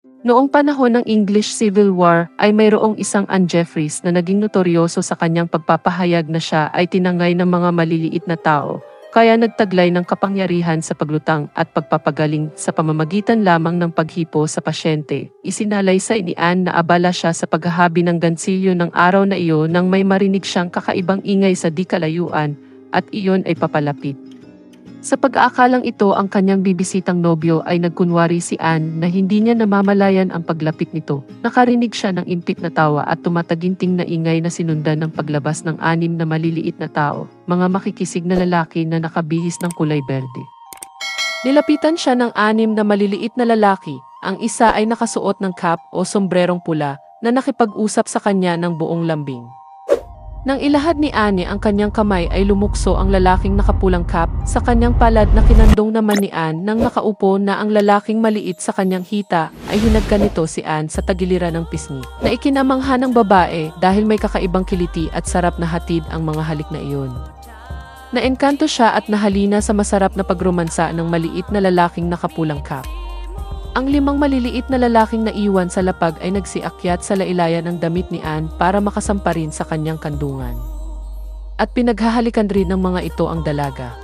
Noong panahon ng English Civil War ay mayroong isang Anne Jeffreys na naging notoryoso sa kanyang pagpapahayag na siya ay tinangay ng mga maliliit na tao, kaya nagtaglay ng kapangyarihan sa paglutang at pagpapagaling sa pamamagitan lamang ng paghipo sa pasyente. Isinalay sa ni Anne na abala siya sa paghahabi ng gansilyo ng araw na iyon nang may marinig siyang kakaibang ingay sa di kalayuan at iyon ay papalapit. Sa pag-aakalang ito ang kanyang bibisitang nobyo ay nagkunwari si Anne na hindi niya namamalayan ang paglapit nito. Nakarinig siya ng impit na tawa at tumataginting na ingay na sinundan ng paglabas ng 6 na maliliit na tao, mga makikisig na lalaki na nakabihis ng kulay berde. Nilapitan siya ng 6 na maliliit na lalaki, ang isa ay nakasuot ng cap o sombrerong pula na nakipag-usap sa kanya ng buong lambing. Nang ilahad ni Anne ang kanyang kamay ay lumukso ang lalaking nakapulang cap sa kanyang palad na kinandong naman ni Anne nang nakaupo na ang lalaking maliit sa kanyang hita ay hinagka nito si Anne sa tagiliran ng pisngi na ikinamangha ng babae dahil may kakaibang kiliti at sarap na hatid ang mga halik na iyon. Naengkanto siya at nahalina sa masarap na pagromansa ng maliit na lalaking nakapulang cap. Ang 5 maliliit na lalaking naiwan sa lapag ay nagsiakyat sa lailayan ng damit ni Anne para makasampa rin sa kanyang kandungan. At pinaghahalikan rin ng mga ito ang dalaga.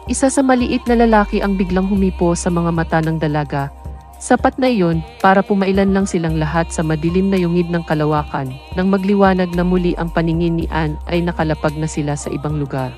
Isa sa maliit na lalaki ang biglang humipo sa mga mata ng dalaga. Sapat na iyon para pumailan lang silang lahat sa madilim na yungib ng kalawakan. Nang magliwanag na muli ang paningin ni Anne ay nakalapag na sila sa ibang lugar.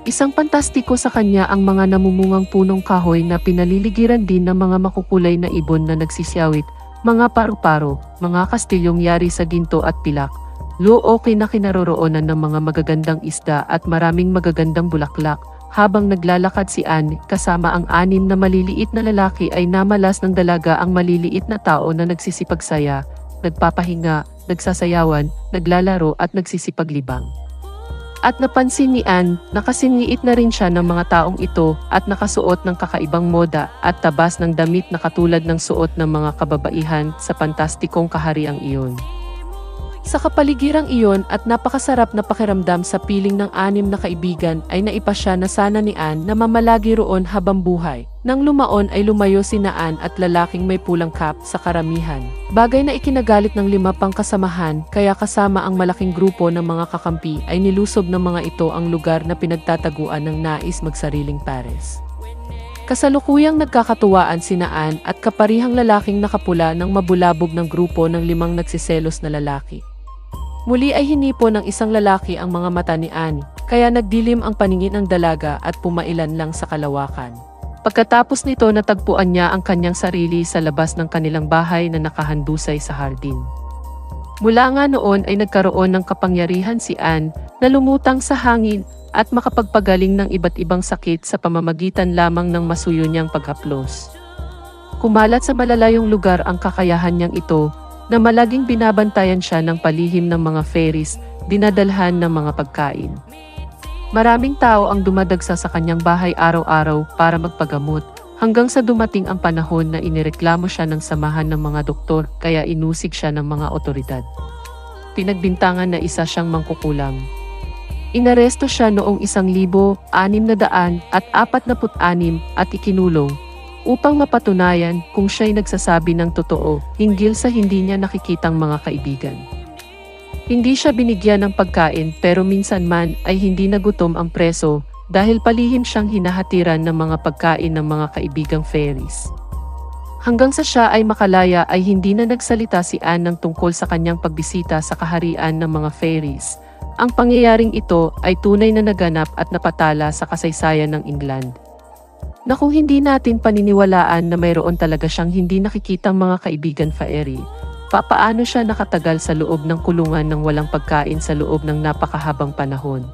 Isang pantastiko sa kanya ang mga namumungang punong kahoy na pinaliligiran din ng mga makukulay na ibon na nagsisiyawit, mga paru-paro, mga kastilyong yari sa ginto at pilak, looke na kinaroroonan ng mga magagandang isda at maraming magagandang bulaklak. Habang naglalakad si Anne kasama ang 6 na maliliit na lalaki ay namalas ng dalaga ang maliliit na tao na nagsisipagsaya, nagpapahinga, nagsasayawan, naglalaro at nagsisipaglibang. At napansin ni Anne, nakasingit na rin siya ng mga taong ito at nakasuot ng kakaibang moda at tabas ng damit na katulad ng suot ng mga kababaihan sa pantastikong kahariang iyon. Sa kapaligirang iyon at napakasarap na pakiramdam sa piling ng 6 na kaibigan ay naipasya na sana ni Anne na mamalagi roon habang buhay. Nang lumaon ay lumayo sina Anne at lalaking may pulang cap sa karamihan. Bagay na ikinagalit ng 5 pang kasamahan kaya kasama ang malaking grupo ng mga kakampi ay nilusob ng mga ito ang lugar na pinagtataguan ng nais magsariling pares. Kasalukuyang nagkakatuwaan sina Anne at kaparihang lalaking nakapula ng mabulabog ng grupo ng 5 nagsiselos na lalaki. Muli ay hinipo ng isang lalaki ang mga mata ni Anne, kaya nagdilim ang paningin ng dalaga at pumailan lang sa kalawakan. Pagkatapos nito natagpuan niya ang kanyang sarili sa labas ng kanilang bahay na nakahandusay sa hardin. Mula nga noon ay nagkaroon ng kapangyarihan si Anne na lumutang sa hangin at makapagpagaling ng iba't ibang sakit sa pamamagitan lamang ng masuyo niyang paghaplos. Kumalat sa malalayong lugar ang kakayahan niyang ito, na malaging binabantayan siya ng palihim ng mga fairies, dinadalhan ng mga pagkain. Maraming tao ang dumadagsa sa kanyang bahay araw-araw para magpagamot, hanggang sa dumating ang panahon na inireklamo siya ng samahan ng mga doktor kaya inusig siya ng mga otoridad. Pinagbintangan na isa siyang mangkukulam. Inaresto siya noong 1646 at ikinulong, upang mapatunayan kung siya'y nagsasabi ng totoo hinggil sa hindi niya nakikitang mga kaibigan. Hindi siya binigyan ng pagkain pero minsan man ay hindi nagutom ang preso dahil palihim siyang hinahatiran ng mga pagkain ng mga kaibigang fairies. Hanggang sa siya ay makalaya ay hindi na nagsalita si Anne ng tungkol sa kanyang pagbisita sa kaharian ng mga fairies. Ang pangyayaring ito ay tunay na naganap at napatala sa kasaysayan ng England. Na kung hindi natin paniniwalaan na mayroon talaga siyang hindi nakikitang mga kaibigan fairy, papaano siya nakatagal sa loob ng kulungan ng walang pagkain sa loob ng napakahabang panahon?